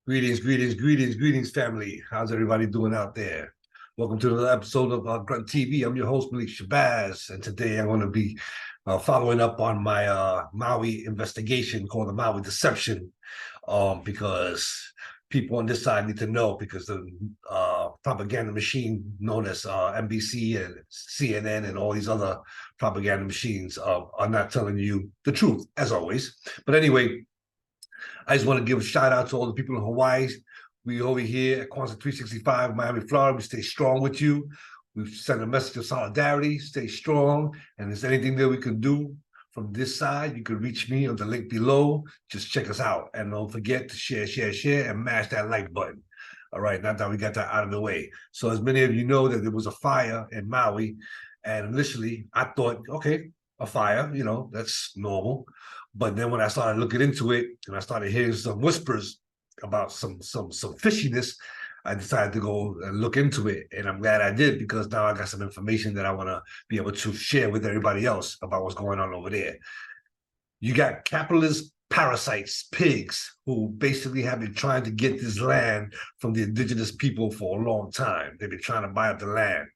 Greetings, family. How's everybody doing out there? Welcome to another episode of GRUNT TV. I'm your host, Malik Shabazz, and today I'm going to be following up on my Maui investigation called the Maui Deception, because people on this side need to know because the propaganda machine known as NBC and CNN and all these other propaganda machines are not telling you the truth, as always. But anyway, I just want to give a shout out to all the people in Hawaii. We over here at Quantum 365, Miami, Florida. We stay strong with you. We've sent a message of solidarity. Stay strong. And if there's anything that we can do from this side, you can reach me on the link below. Just check us out. And don't forget to share, and mash that like button. All right, now that we got that out of the way. So as many of you know that there was a fire in Maui. And initially, I thought, okay, a fire, that's normal. But then when I started looking into it and I started hearing some whispers about some fishiness, I decided to go and look into it. And I'm glad I did, because now I got some information that I want to be able to share with everybody else about what's going on over there. You got capitalist parasites, pigs, who basically have been trying to get this land from the indigenous people for a long time. They've been trying to buy up the land.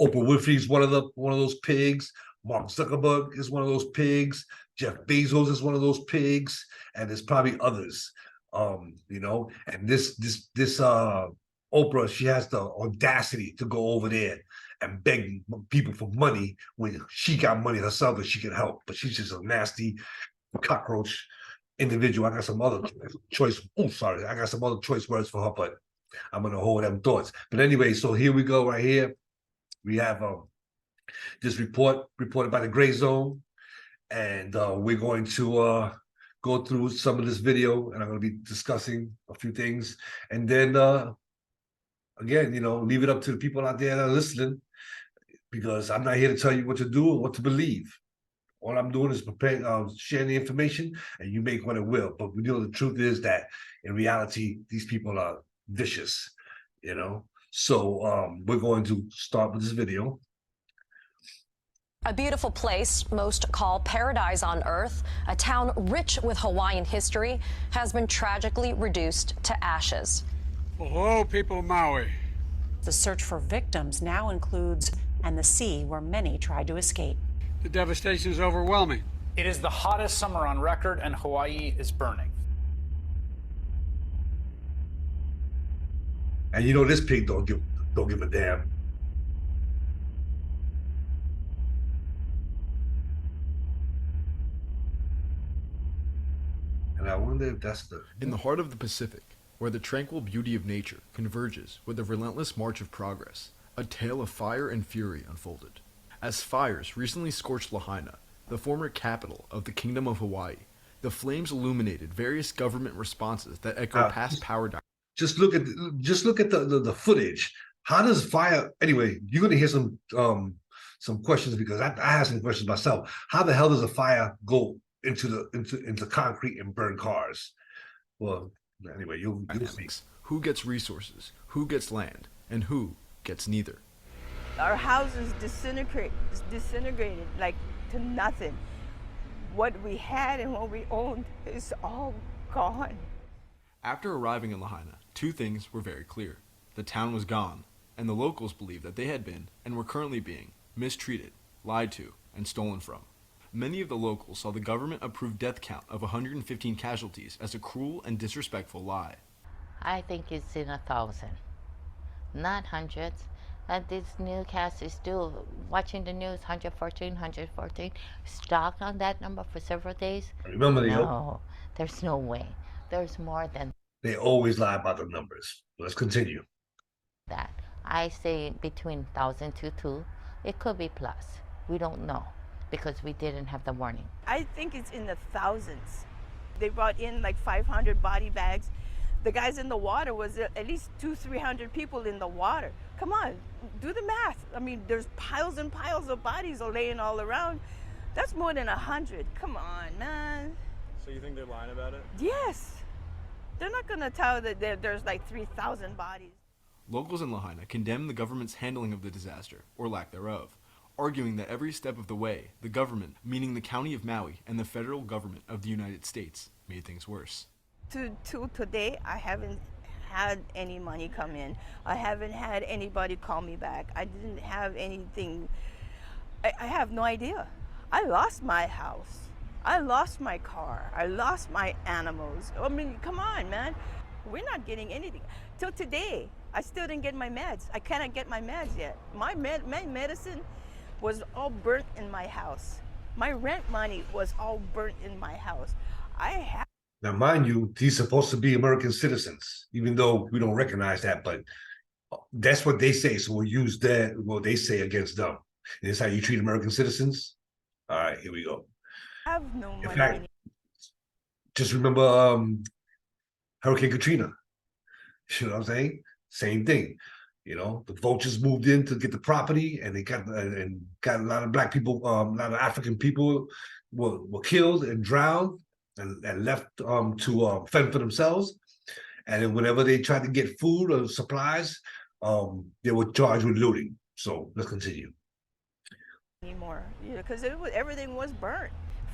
Oprah Winfrey's one of those pigs. Mark Zuckerberg is one of those pigs. Jeff Bezos is one of those pigs, and there's probably others. And this Oprah, she has the audacity to go over there and beg people for money when she got money herself and she can help. But she's just a nasty cockroach individual. I got some other choice. Oh, sorry, I got some other choice words for her, but I'm gonna hold them thoughts. But anyway, so here we go. Right here, we have this reported by the Gray Zone, and we're going to go through some of this video, and I'm going to be discussing a few things, and then again, leave it up to the people out there that are listening, because I'm not here to tell you what to do or what to believe. All I'm doing is sharing the information, and you make what it will. But the truth is that in reality, these people are vicious, So we're going to start with this video. A beautiful place most call paradise on earth, a town rich with Hawaiian history, has been tragically reduced to ashes. Hello, people of Maui. The search for victims now includes and the sea where many tried to escape. The devastation is overwhelming. It is the hottest summer on record, and Hawaii is burning. And this pig don't give a damn. And I wonder if that's in the heart of the Pacific, where the tranquil beauty of nature converges with the relentless march of progress, a tale of fire and fury unfolded. As fires recently scorched Lahaina, the former capital of the Kingdom of Hawaii, the flames illuminated various government responses that echo past power dynamics. Just look at the footage. How does fire? Anyway, you're gonna hear some questions, because I have some questions myself. How the hell does a fire go into concrete and burn cars? Well, anyway, you'll see. Who gets resources, who gets land, and who gets neither. Our houses disintegrated like to nothing. What we had and what we owned is all gone. After arriving in Lahaina, two things were very clear. The town was gone, and the locals believed that they had been, and were currently being, mistreated, lied to, and stolen from. Many of the locals saw the government-approved death count of 115 casualties as a cruel and disrespectful lie. I think it's in 1,000, not hundreds. And this newscast is still watching the news, 114, stuck on that number for several days. Remember, no, there's no way. There's more than they always lie about the numbers. Let's continue. That. I say between 1,000 to 2. It could be plus. We don't know, because we didn't have the warning. I think it's in the thousands. They brought in like 500 body bags. The guys in the water was at least 200-300 people in the water. Come on, do the math. I mean, there's piles and piles of bodies laying all around. That's more than 100. Come on, man. So you think they're lying about it? Yes. They're not going to tell that there's like 3,000 bodies. Locals in Lahaina condemned the government's handling of the disaster, or lack thereof, arguing that every step of the way, the government, meaning the county of Maui and the federal government of the United States, made things worse. To today, I haven't had any money come in. I haven't had anybody call me back. I didn't have anything. I have no idea. I lost my house. I lost my car. I lost my animals. I mean, come on, man. We're not getting anything. Till today, I still didn't get my meds. I cannot get my meds yet. My medicine was all burnt in my house. My rent money was all burnt in my house. I have. Now, mind you, these supposed to be American citizens, even though we don't recognize that, but that's what they say. So we'll use that, what they say against them. And this is how you treat American citizens? All right, here we go. I have no money. In fact, just remember Hurricane Katrina. You know what I'm saying? Same thing. You know, the vultures moved in to get the property, and they got a lot of black people, a lot of African people were killed and drowned and left to fend for themselves. And then whenever they tried to get food or supplies, they were charged with looting. So let's continue. Anymore, because everything was burnt.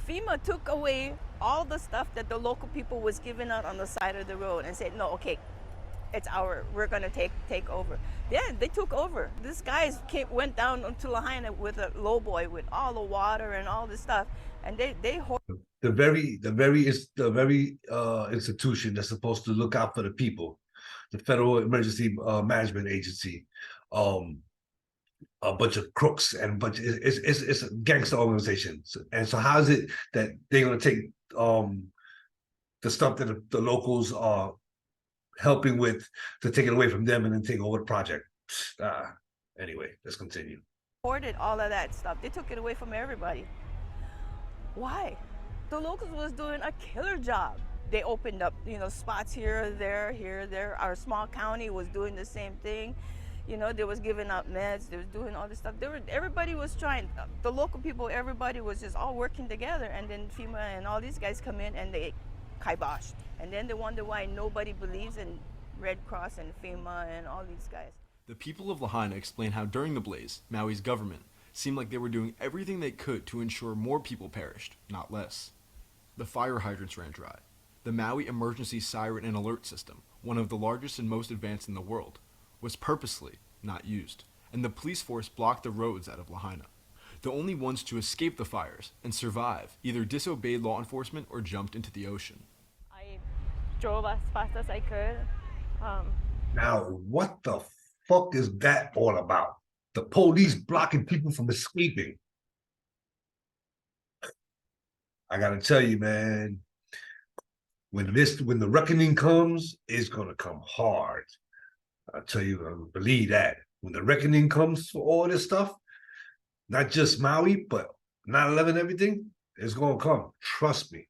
FEMA took away all the stuff that the local people was giving out on the side of the road and said, no, okay, it's we're gonna take over. Yeah, they took over. These guys went down to Lahaina with a lowboy with all the water and all this stuff, and they the very institution that's supposed to look out for the people, the Federal Emergency Management Agency, a bunch of crooks and it's a gangster organization. And so how is it that they're going to take the stuff that the locals are helping with to take it away from them and then take over the project? Anyway, let's continue. hoarded all of that stuff. They took it away from everybody. Why? The locals was doing a killer job. They opened up, spots here, there. Our small county was doing the same thing. They was giving out meds. They was doing all this stuff. Everybody was trying. The local people, everybody was just all working together. And then FEMA and all these guys come in and they kiboshed. And then they wonder why nobody believes in Red Cross and FEMA and all these guys. The people of Lahaina explain how during the blaze, Maui's government seemed like they were doing everything they could to ensure more people perished, not less. The fire hydrants ran dry. The Maui Emergency Siren and Alert System, one of the largest and most advanced in the world, was purposely not used, and the police force blocked the roads out of Lahaina. The only ones to escape the fires and survive either disobeyed law enforcement or jumped into the ocean. I drove as fast as I could. Now, what the fuck is that all about? The police blocking people from escaping. I gotta tell you, man, when the reckoning comes, it's gonna come hard. I tell you, I believe that. When the reckoning comes for all this stuff, not just Maui, but 9/11, everything, it's gonna come. Trust me.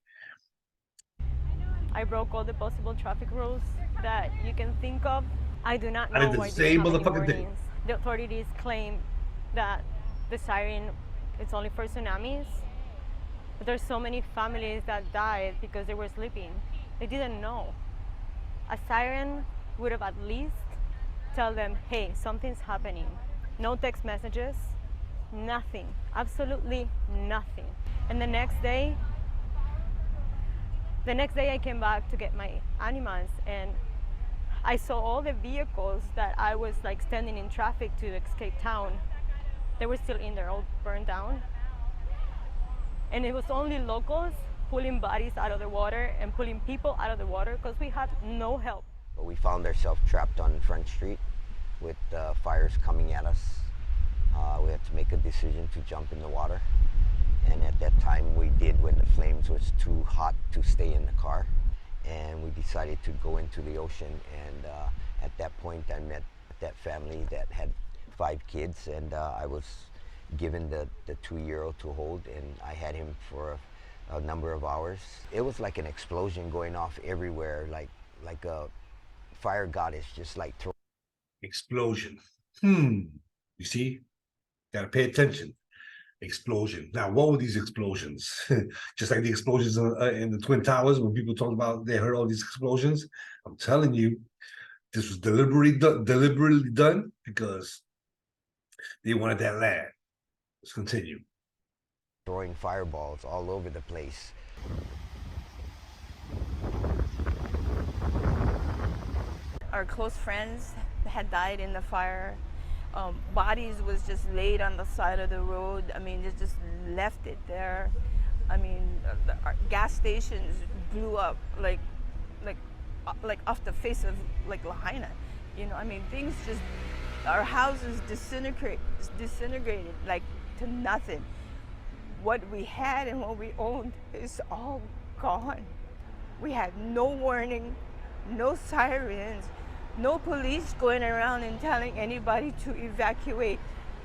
I broke all the possible traffic rules that you can think of. I do not I know did the why same there's not many motherfucking thing. warnings. The authorities claim that the siren is only for tsunamis, but there's so many families that died because they were sleeping. They didn't know. A siren would have at least tell them, hey, something's happening. No text messages, nothing, absolutely nothing. And the next day I came back to get my animals, and I saw all the vehicles that I was standing in traffic to escape town. They were still in there, all burned down. And it was only locals pulling bodies out of the water and pulling people out of the water because we had no help. We found ourselves trapped on Front Street with fires coming at us. We had to make a decision to jump in the water. And at that time we did when the flames was too hot to stay in the car. And we decided to go into the ocean, and at that point I met that family that had 5 kids, and I was given the 2-year-old to hold, and I had him for a number of hours. It was like an explosion going off everywhere, like a fire goddess just throwing. Explosion. You see? Gotta pay attention. Explosion. Now, what were these explosions? Just like the explosions in the Twin Towers, when people talk about they heard all these explosions. I'm telling you, this was deliberately done because they wanted that land. Let's continue. Throwing fireballs all over the place. our close friends had died in the fire. Bodies was just laid on the side of the road. I mean, they just left it there. I mean, our gas stations blew up like off the face of like Lahaina. You know, I mean, things just, our houses disintegrated like to nothing. What we had and what we owned is all gone. We had no warning, no sirens, no police going around and telling anybody to evacuate,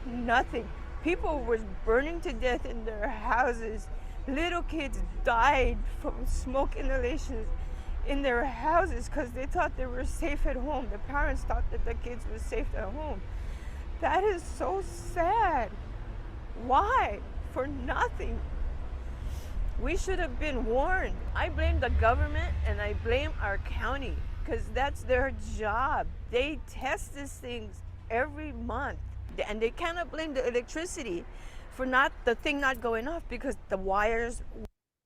nothing. People were burning to death in their houses. Little kids died from smoke inhalations in their houses because they thought they were safe at home. The parents thought that the kids were safe at home. That is so sad. Why? For nothing. We should have been warned. I blame the government and I blame our county because that's their job. They test these things every month, and they cannot blame the electricity for the thing not going off because the wires.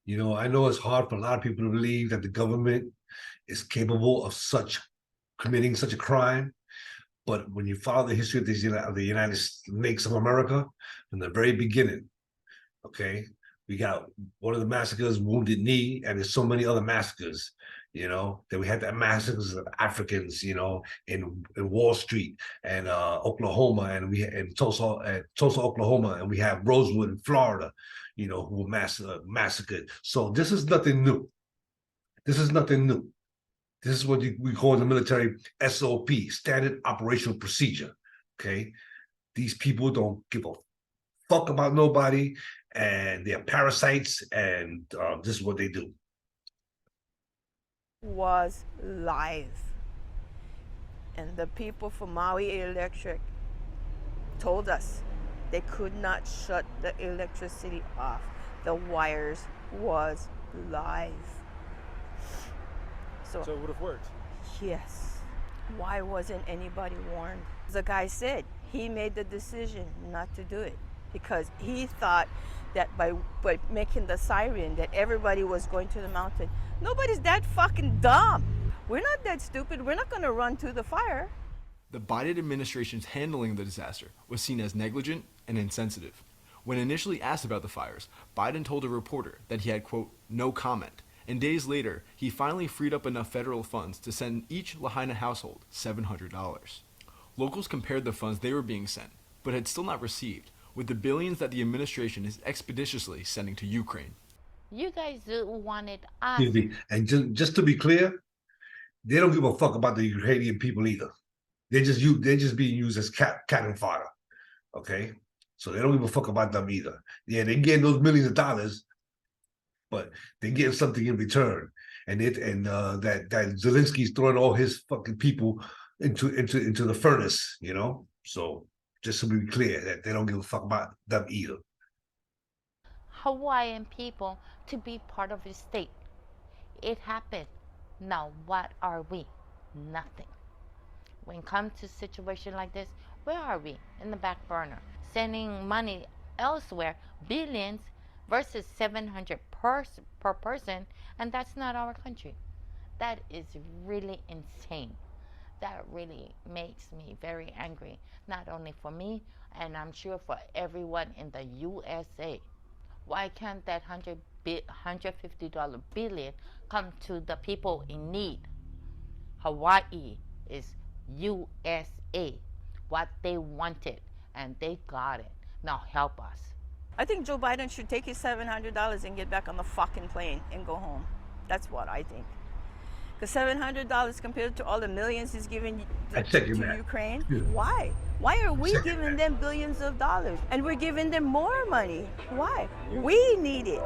You know, I know it's hard for a lot of people to believe that the government is capable of committing such a crime. But when you follow the history of the United States of America, from the very beginning, okay, we got one of the massacres, Wounded Knee, and there's so many other massacres, you know, that we had the massacres of Africans, you know, in Wall Street and Oklahoma, and we in Tulsa, Oklahoma, and we have Rosewood in Florida, you know, who were massacred. So this is nothing new. This is nothing new. This is what we call in the military SOP, Standard Operational Procedure, okay? These people don't give a fuck about nobody, and they're parasites, and this is what they do. Was live, and the people from Maui Electric told us they could not shut the electricity off. The wires was live. So it would have worked? Yes. Why wasn't anybody warned? The guy said he made the decision not to do it because he thought that by making the siren that everybody was going to the mountain. Nobody's that fucking dumb. We're not that stupid. We're not going to run to the fire. The Biden administration's handling of the disaster was seen as negligent and insensitive. When initially asked about the fires, Biden told a reporter that he had, quote, no comment. And days later, he finally freed up enough federal funds to send each Lahaina household $700. Locals compared the funds they were being sent, but had still not received, with the billions that the administration is expeditiously sending to Ukraine. You guys wanted us. And just to be clear, they don't give a fuck about the Ukrainian people either. They're just being used as cannon fodder. Okay, so they don't give a fuck about them either. Yeah, they're getting those millions of dollars, but they're getting something in return. And that Zelensky's throwing all his fucking people into the furnace, you know. So just to be clear, that they don't give a fuck about them either. Hawaiian people to be part of the state. It happened. Now what are we? Nothing. When it comes to a situation like this, where are we? In the back burner, sending money elsewhere, billions versus 700 per person, and that's not our country. That is really insane. That really makes me very angry, not only for me, and I'm sure for everyone in the USA. Why can't that $150 billion come to the people in need? Hawaii is USA, what they wanted, and they got it. Now help us. I think Joe Biden should take his $700 and get back on the fucking plane and go home. That's what I think. Because $700 compared to all the millions he's giving to Ukraine, yeah. Why? Why are we giving them billions of dollars and we're giving them more money? Why? We need it.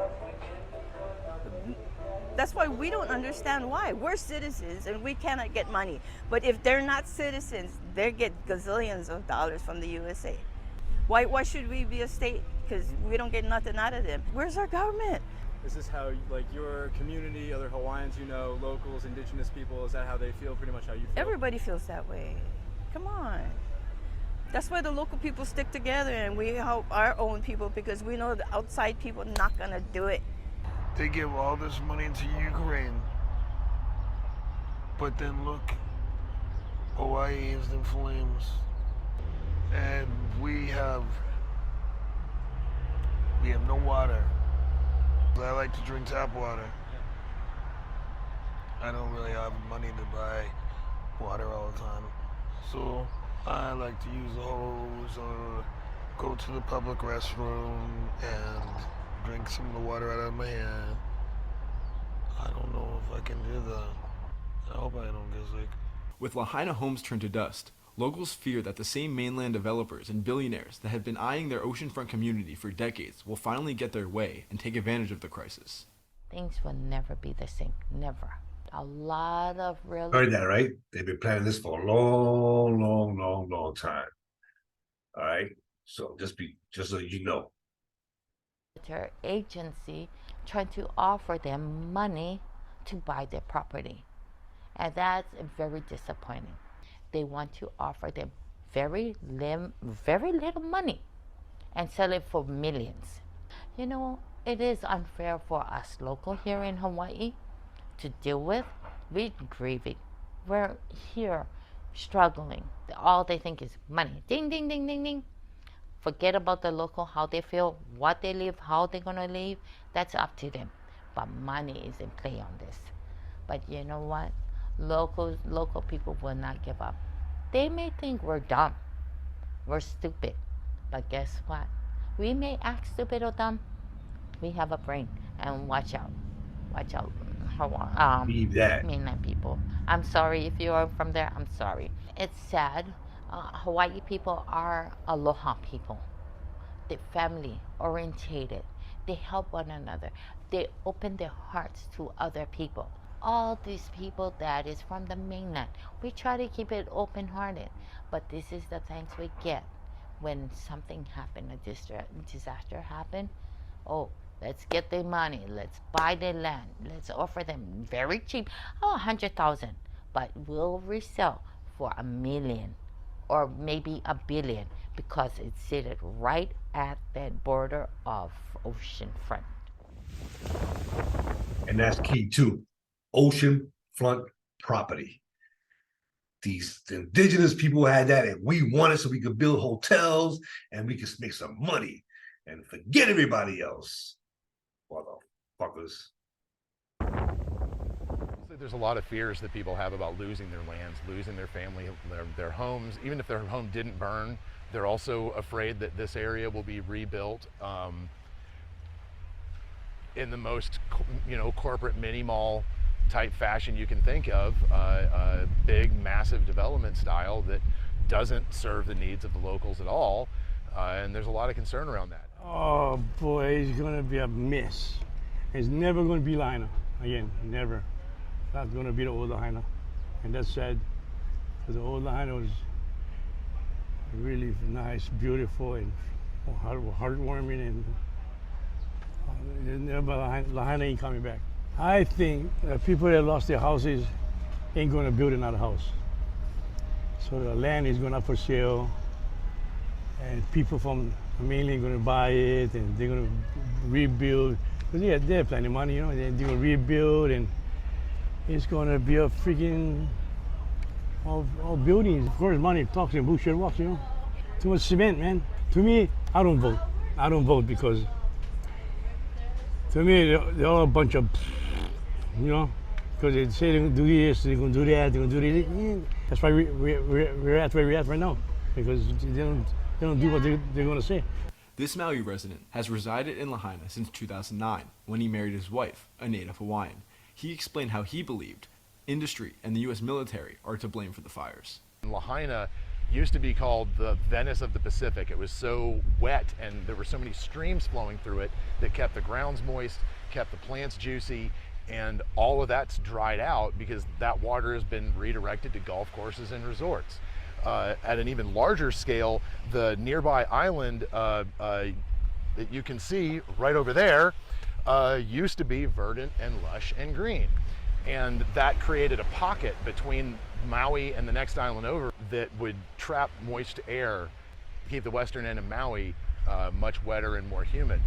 That's why we don't understand why. We're citizens and we cannot get money. But if they're not citizens, they get gazillions of dollars from the USA. Why should we be a state? Because we don't get nothing out of them. Where's our government? Is this how, like, your community, other Hawaiians you know, locals, indigenous people, is that how they feel, pretty much how you feel? Everybody feels that way. Come on. That's why the local people stick together and we help our own people because we know the outside people are not going to do it. They give all this money to Ukraine, but then look Hawaii is in flames. And we have no water. I like to drink tap water. I don't really have money to buy water all the time. So I like to use the hose or go to the public restroom and drink some of the water out of my hand. I don't know if I can do that. I hope I don't get sick. With Lahaina homes turned to dust, locals fear that the same mainland developers and billionaires that have been eyeing their oceanfront community for decades will finally get their way and take advantage of the crisis. Things will never be the same. Never. A lot of really... Heard that, right? They've been planning this for a long time. All right? So just so you know. Their agency trying to offer them money to buy their property. And that's very disappointing. They want to offer them very little money and sell it for millions. You know, it is unfair for us local here in Hawaii to deal with. We're grieving. We're here struggling. All they think is money. Ding, ding, ding, ding, ding. Forget about the local, how they feel, what they live, how they're gonna live. That's up to them. But money is in play on this. But you know what? Local people will not give up. They may think we're dumb, we're stupid, but guess what? We may act stupid or dumb. We have a brain, and watch out, mainland people. I'm sorry if you are from there. I'm sorry. It's sad. Hawaii people are aloha people. They're family orientated. They help one another. They open their hearts to other people. All these people that is from the mainland, we try to keep it open-hearted, but this is the thanks we get when something happened, a disaster happened. Oh, let's get their money, let's buy their land, let's offer them very cheap, 100,000, but we'll resell for $1 million or maybe $1 billion because it's seated right at that border of ocean front. And that's key too. Ocean front property. These indigenous people had that, and we wanted so we could build hotels and we could make some money and forget everybody else. Motherfuckers. There's a lot of fears that people have about losing their lands, losing their family, their homes. Even if their home didn't burn, they're also afraid that this area will be rebuilt in the most, corporate mini mall type fashion you can think of, a big, massive development style that doesn't serve the needs of the locals at all, and there's a lot of concern around that. Oh boy, it's gonna be a mess. It's never gonna be Lahaina again, never. That's gonna be the old Lahaina, and that's sad, because the old Lahaina was really nice, beautiful, and heartwarming, and Lahaina ain't coming back. I think people that lost their houses ain't going to build another house. So the land is going up for sale, and people from the mainland are going to buy it, and they're going to rebuild. Because they have plenty of money, they're going to rebuild, and it's going to be a freaking all buildings. Of course, money talks and bullshit walks, Too much cement, man. To me, I don't vote. I don't vote because, to me, they're all a bunch of, because they say they're going to do this, they're going to do that, they're going to do this. That's why we're at where we're at right now, because they don't do what they're going to say. This Maui resident has resided in Lahaina since 2009, when he married his wife, a native Hawaiian. He explained how he believed industry and the U.S. military are to blame for the fires. Lahaina used to be called the Venice of the Pacific. It was so wet and there were so many streams flowing through it that kept the grounds moist, kept the plants juicy, and all of that's dried out because that water has been redirected to golf courses and resorts. At an even larger scale, the nearby island that you can see right over there used to be verdant and lush and green. And that created a pocket between Maui and the next island over that would trap moist air, keep the western end of Maui much wetter and more humid.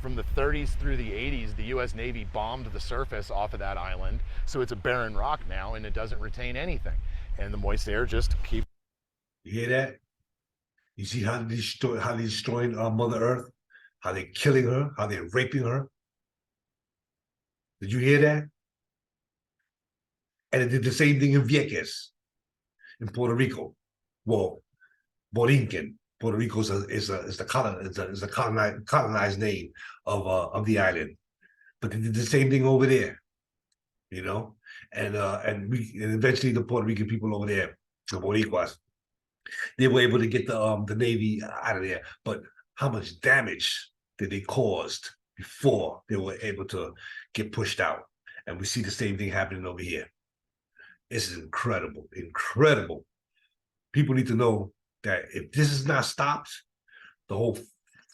From the 30s through the 80s, the U.S. Navy bombed the surface off of that island, so it's a barren rock now, and it doesn't retain anything. And the moist air just keeps. You hear that? You see how they're destroying Mother Earth, how they're killing her, how they're raping her. Did you hear that? And it did the same thing in Vieques, in Puerto Rico. Well, Borinquen. Puerto Rico is the colonized name of the island, but they did the same thing over there, you know. And eventually the Puerto Rican people over there, the Boricuas, they were able to get the Navy out of there. But how much damage did they caused before they were able to get pushed out? And we see the same thing happening over here. This is incredible, incredible. People need to know that if this is not stopped, the whole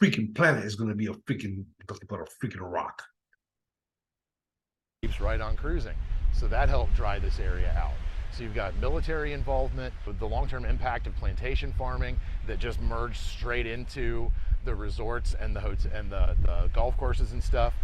freaking planet is going to be a freaking rock. Keeps right on cruising. So that helped dry this area out. So you've got military involvement with the long-term impact of plantation farming that just merged straight into the resorts and the golf courses and stuff.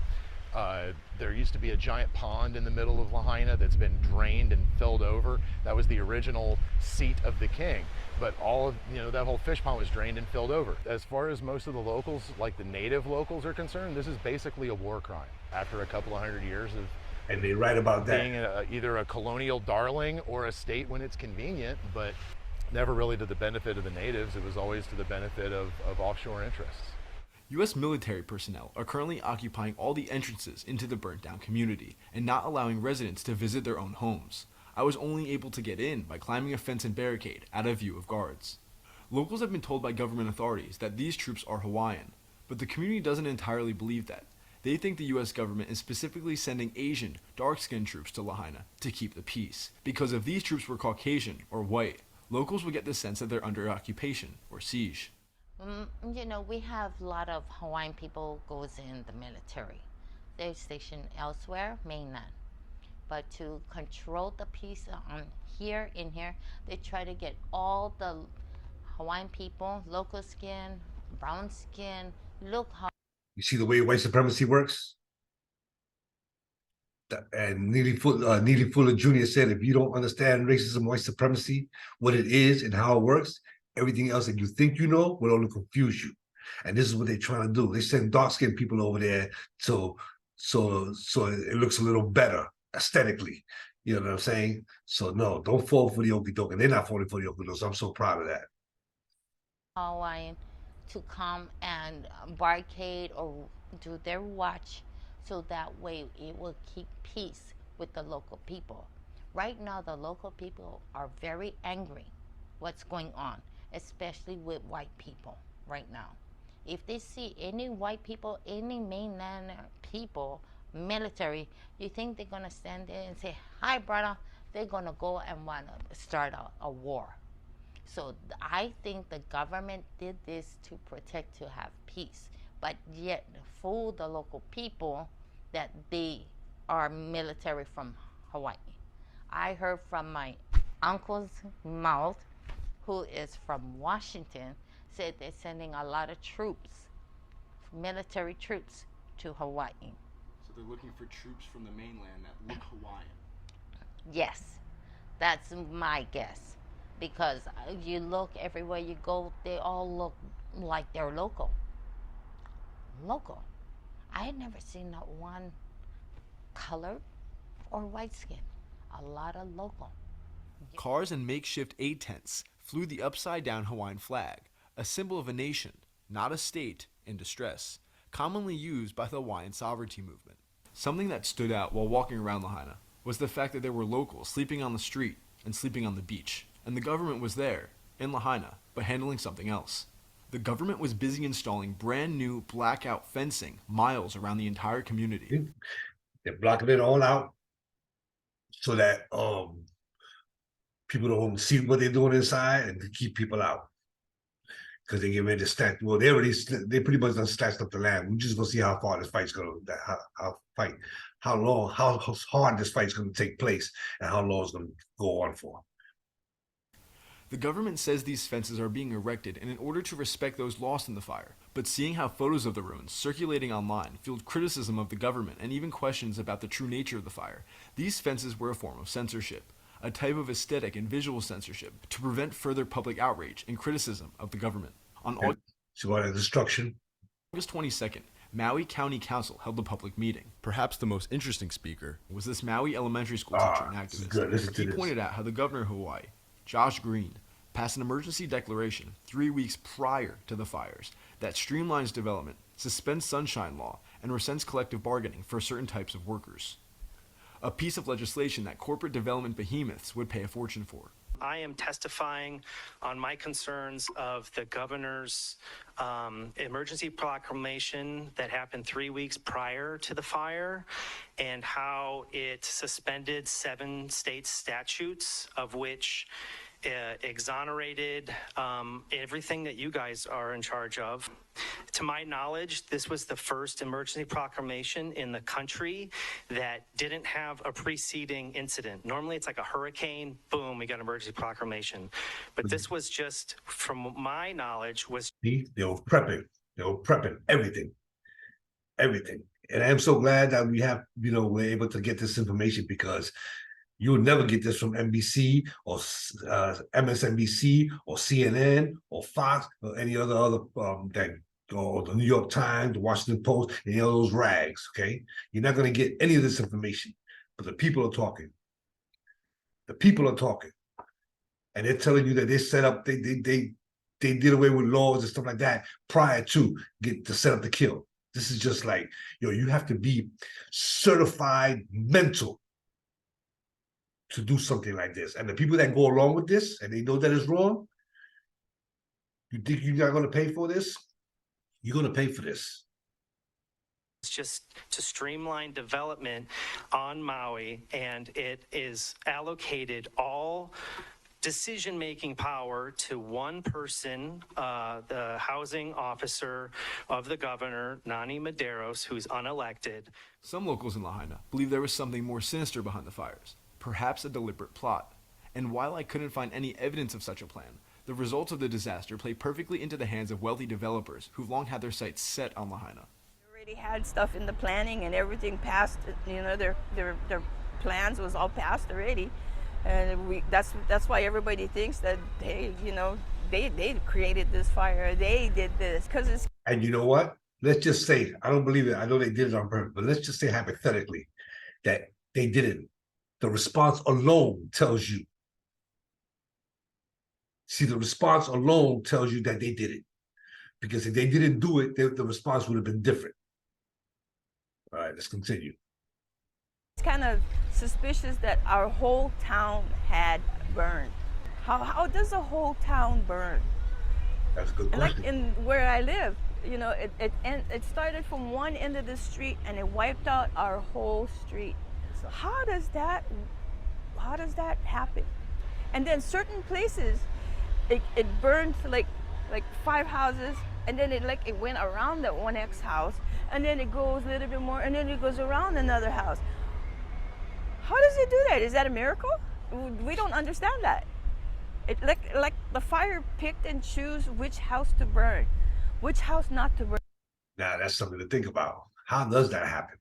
There used to be a giant pond in the middle of Lahaina that's been drained and filled over. That was the original seat of the king. But all of, that whole fish pond was drained and filled over. As far as most of the locals, like the native locals are concerned, this is basically a war crime after a couple of 100 years of. And they write about that. Being either a colonial darling or a state when it's convenient, but never really to the benefit of the natives. It was always to the benefit of offshore interests. U.S. military personnel are currently occupying all the entrances into the burnt-down community and not allowing residents to visit their own homes. I was only able to get in by climbing a fence and barricade out of view of guards. Locals have been told by government authorities that these troops are Hawaiian, but the community doesn't entirely believe that. They think the U.S. government is specifically sending Asian, dark-skinned troops to Lahaina to keep the peace. Because if these troops were Caucasian or white, locals would get the sense that they're under occupation or siege. We have a lot of Hawaiian people goes in the military. They're stationed elsewhere, mainland. But to control the peace in here, they try to get all the Hawaiian people, local skin, brown skin, look how. You see the way white supremacy works? And Neely Fuller Jr. said, if you don't understand racism, white supremacy, what it is and how it works, everything else that you think you know will only confuse you. And this is what they're trying to do. They send dark-skinned people over there so it looks a little better aesthetically. You know what I'm saying? So no, don't fall for the okie-doke. And they're not falling for the okie-doke, so I'm so proud of that. Hawaiian to come and barricade or do their watch so that way it will keep peace with the local people. Right now, the local people are very angry what's going on, especially with white people right now. If they see any white people, any mainland people, military, you think they're gonna stand there and say, hi, brother? They're gonna go and wanna start a war. So I think the government did this to protect, to have peace, but yet fool the local people that they are military from Hawaii. I heard from my uncle's mouth, who is from Washington, said they're sending a lot of troops, military troops, to Hawaii. So they're looking for troops from the mainland that look Hawaiian. Yes, that's my guess. Because you look everywhere you go, they all look like they're local. Local. I had never seen not one colored or white skin. A lot of local. Cars and makeshift aid tents flew the upside-down Hawaiian flag, a symbol of a nation, not a state, in distress, commonly used by the Hawaiian sovereignty movement. Something that stood out while walking around Lahaina was the fact that there were locals sleeping on the street and sleeping on the beach. And the government was there, in Lahaina, but handling something else. The government was busy installing brand new blackout fencing miles around the entire community. They're blocking it all out so that people don't see what they're doing inside and to keep people out. Because they get ready to stack. Well, they pretty much done stashed up the land. We're just gonna see how far this fight's gonna, how long, how hard this fight's gonna take place, and how long it's gonna go on for. The government says these fences are being erected in order to respect those lost in the fire, But seeing how photos of the ruins circulating online fueled criticism of the government and even questions about the true nature of the fire, these fences were a form of censorship, a type of aesthetic and visual censorship to prevent further public outrage and criticism of the government. On destruction. August 22nd, Maui County Council held a public meeting. Perhaps the most interesting speaker was this Maui elementary school teacher and activist. He pointed out how the governor of Hawaii, Josh Green, passed an emergency declaration 3 weeks prior to the fires that streamlines development, suspends sunshine law, and rescinds collective bargaining for certain types of workers. A piece of legislation that corporate development behemoths would pay a fortune for. I am testifying on my concerns of the governor's emergency proclamation that happened 3 weeks prior to the fire, and how it suspended 7 state statutes, of which exonerated everything that you guys are in charge of. To my knowledge, this was the first emergency proclamation in the country that didn't have a preceding incident. Normally it's like a hurricane, boom, we got an emergency proclamation. But this was just, from my knowledge, was... They were prepping everything. And I'm so glad that we have, we're able to get this information, because you'll never get this from NBC or MSNBC or CNN or Fox or any other thing, or the New York Times, the Washington Post, any of those rags, okay? You're not going to get any of this information, but the people are talking. The people are talking. And they're telling you that they set up, they did away with laws and stuff like that prior to set up the kill. This is just like, you have to be certified mental to do something like this. And the people that go along with this, and they know that it's wrong, you think you're not going to pay for this? You're going to pay for this. It's just to streamline development on Maui, and it is allocated all decision-making power to one person, the housing officer of the governor, Nani Medeiros, who's unelected. Some locals in Lahaina believe there was something more sinister behind the fires, perhaps a deliberate plot. And while I couldn't find any evidence of such a plan, the results of the disaster play perfectly into the hands of wealthy developers who've long had their sights set on Lahaina. They already had stuff in the planning and everything passed, their plans was all passed already. And that's why everybody thinks that they created this fire, they did this, because it's... And you know what? Let's just say, I don't believe it, I know they did it on purpose, but let's just say hypothetically that they didn't. The response alone tells you. See, the response alone tells you that they did it. Because if they didn't do it, the response would have been different. All right, let's continue. It's kind of suspicious that our whole town had burned. How does a whole town burn? That's a good question. Like in where I live, it started from one end of the street and it wiped out our whole street. How does that happen? And then certain places, it burned like 5 houses, and then it went around that one X house, and then it goes a little bit more, and then it goes around another house. How does it do that? Is that a miracle? We don't understand that. It like the fire picked and choose which house to burn, which house not to burn. Now that's something to think about. How does that happen?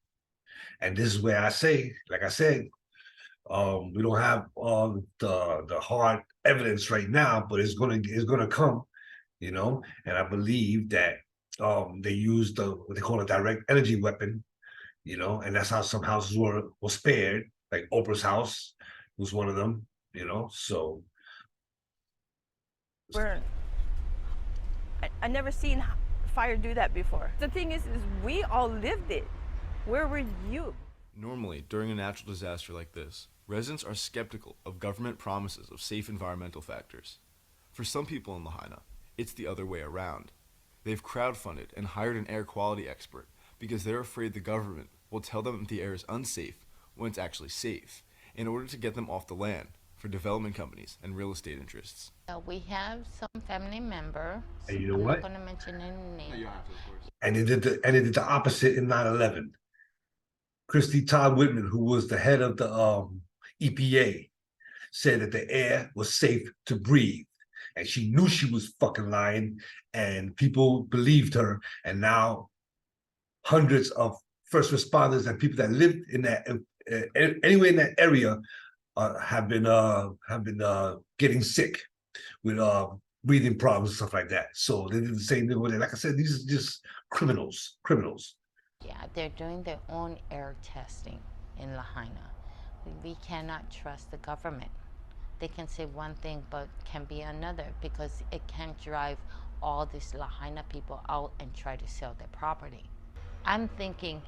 And this is where I say, like I said, we don't have the hard evidence right now, but it's gonna come, And I believe that they used what they call a direct energy weapon, and that's how some houses were spared. Like Oprah's house was one of them, So burn. I never seen fire do that before. The thing is we all lived it. Where were you? Normally, during a natural disaster like this, residents are skeptical of government promises of safe environmental factors. For some people in Lahaina, it's the other way around. They've crowdfunded and hired an air quality expert because they're afraid the government will tell them the air is unsafe when it's actually safe, in order to get them off the land for development companies and real estate interests. We have some family member. And you know I'm what? not going to mention any name. No, you don't have to, of course. And it did the opposite in 9/11. Christy Todd Whitman, who was the head of the EPA, said that the air was safe to breathe. and she knew she was fucking lying, and people believed her. And now hundreds of first responders and people that lived in that anywhere in that area have been getting sick with breathing problems and stuff like that. So they did the same thing with it. Like I said, these are just criminals. Yeah, they're doing their own air testing in Lahaina. We cannot trust the government. They can say one thing but can be another, because it can drive all these Lahaina people out and try to sell their property. I'm thinking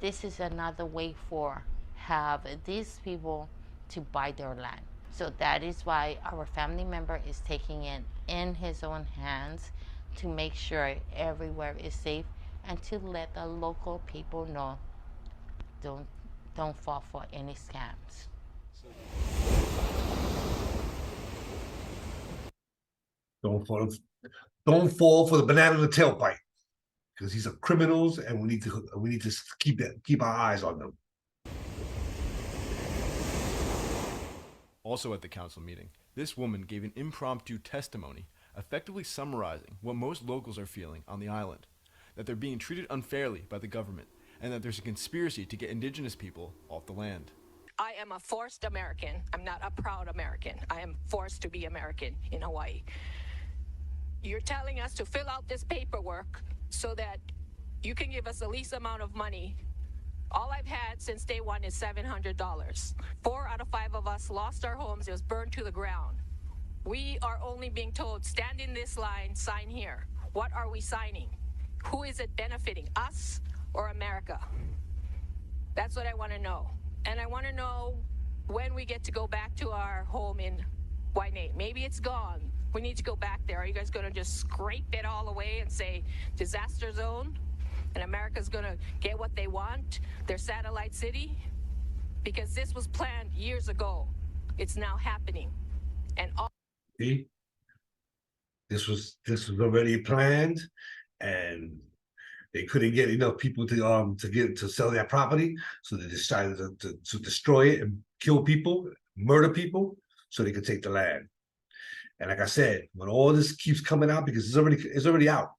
this is another way for have these people to buy their land. So that is why our family member is taking it in his own hands to make sure everywhere is safe and to let the local people know don't fall for any scams. Don't fall for the banana in the tailpipe, because these are criminals, and we need to keep our eyes on them. Also at the council meeting, this woman gave an impromptu testimony effectively summarizing what most locals are feeling on the island, that they're being treated unfairly by the government, and that there's a conspiracy to get indigenous people off the land. I am a forced American. I'm not a proud American. I am forced to be American in Hawaii. You're telling us to fill out this paperwork so that you can give us the least amount of money. All I've had since day one is $700. 4 out of 5 of us lost our homes. It was burned to the ground. We are only being told, stand in this line, sign here. What are we signing? Who is it benefiting, us or America? That's what I want to know. And I want to know when we get to go back to our home in Wainea. Maybe it's gone. We need to go back there. Are you guys going to just scrape it all away and say disaster zone? And America's going to get what they want, their satellite city? Because this was planned years ago. It's now happening. And all See? This was already planned, and they couldn't get enough people to sell their property, so they decided to destroy it and kill people, murder people, so they could take the land. And like I said, when all this keeps coming out, because it's already out,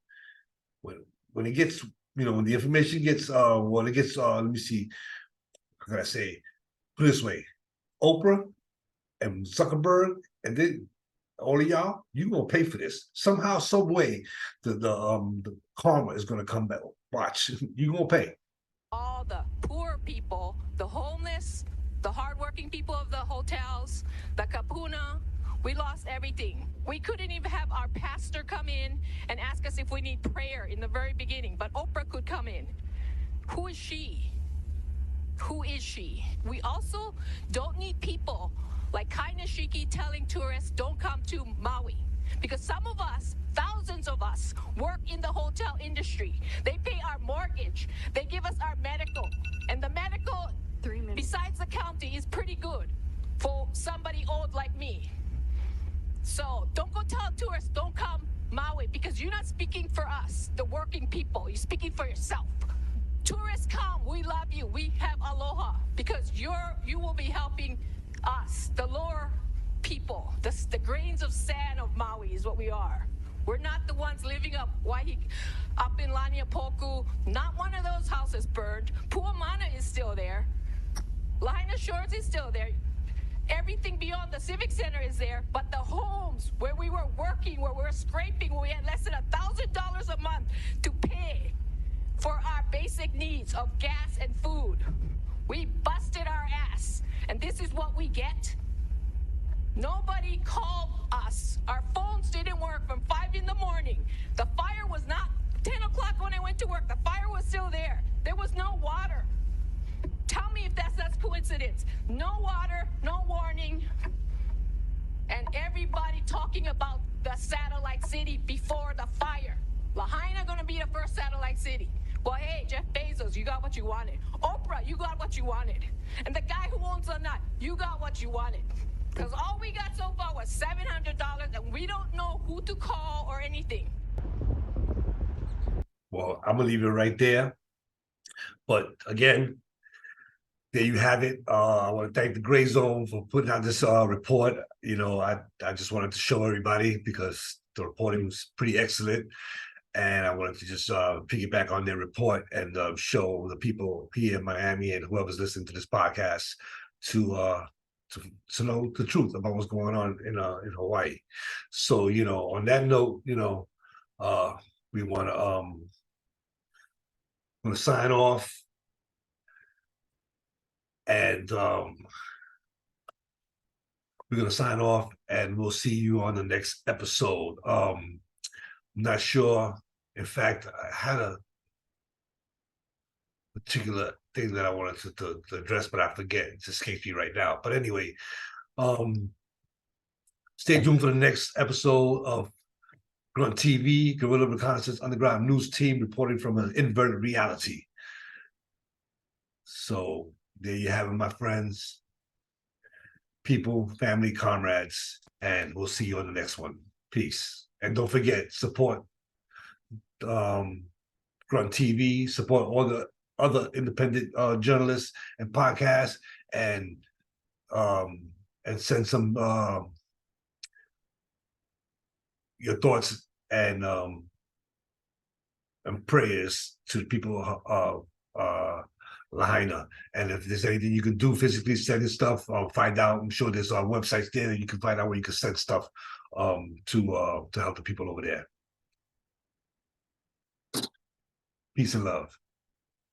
when it gets, when the information gets let me see, how can I say, put it this way, Oprah and Zuckerberg, and then all of y'all, you gonna pay for this somehow, some way. The karma is gonna come back. Watch, you gonna pay. all the poor people, the homeless, the hardworking people of the hotels, the kapuna, we lost everything. We couldn't even have our pastor come in and ask us if we need prayer in the very beginning, but Oprah could come in. Who is she? Who is she? We also don't need people like Kainashiki telling tourists don't come to Maui, because some of us, thousands of us, work in the hotel industry. They pay our mortgage, they give us our medical, and the medical, besides the county, is pretty good for somebody old like me. So don't go tell tourists don't come Maui, because you're not speaking for us, the working people. You're speaking for yourself. Tourists come, we love you, we have aloha, because you will be helping us, the lower people, the grains of sand of Maui is what we are. We're not the ones living up in Laniapoku. Not one of those houses burned. Puamana is still there. Lahaina Shores is still there. Everything beyond the Civic Center is there, but the homes where we were working, where we were scraping, where we had less than $1,000 a month to pay for our basic needs of gas and food. We busted our ass, and this is what we get. Nobody called us. Our phones didn't work from 5 in the morning. The fire was not 10 o'clock when I went to work. The fire was still there. There was no water. Tell me if that's coincidence. No water, no warning, and everybody talking about the satellite city before the fire. Lahaina gonna be the first satellite city. Well, hey, Jeff Bezos, you got what you wanted. Oprah, you got what you wanted. And the guy who owns the nut, you got what you wanted. Because all we got so far was $700, and we don't know who to call or anything. Well, I'm gonna leave it right there. But again, there you have it. I want to thank the Gray Zone for putting out this report. You know, I just wanted to show everybody because the reporting was pretty excellent. And I wanted to just piggyback on their report and show the people here in Miami and whoever's listening to this podcast to know the truth about what's going on in Hawaii. So, you know, on that note, you know, we want to sign off. And we're going to sign off, and we'll see you on the next episode. I'm not sure. In fact, I had a particular thing that I wanted to address, but I forget. It just escapes me right now. But anyway, stay tuned for the next episode of GRUNT TV, Guerrilla Reconnaissance Underground News Team, reporting from an inverted reality. So there you have it, my friends, people, family, comrades, and we'll see you on the next one. Peace. And don't forget, support GRUNT TV, support all the other independent journalists and podcasts, and send some your thoughts and prayers to the people of Lahaina. And if there's anything you can do physically, sending stuff, find out. I'm sure there's websites there that you can find out where you can send stuff to help the people over there. Peace and love.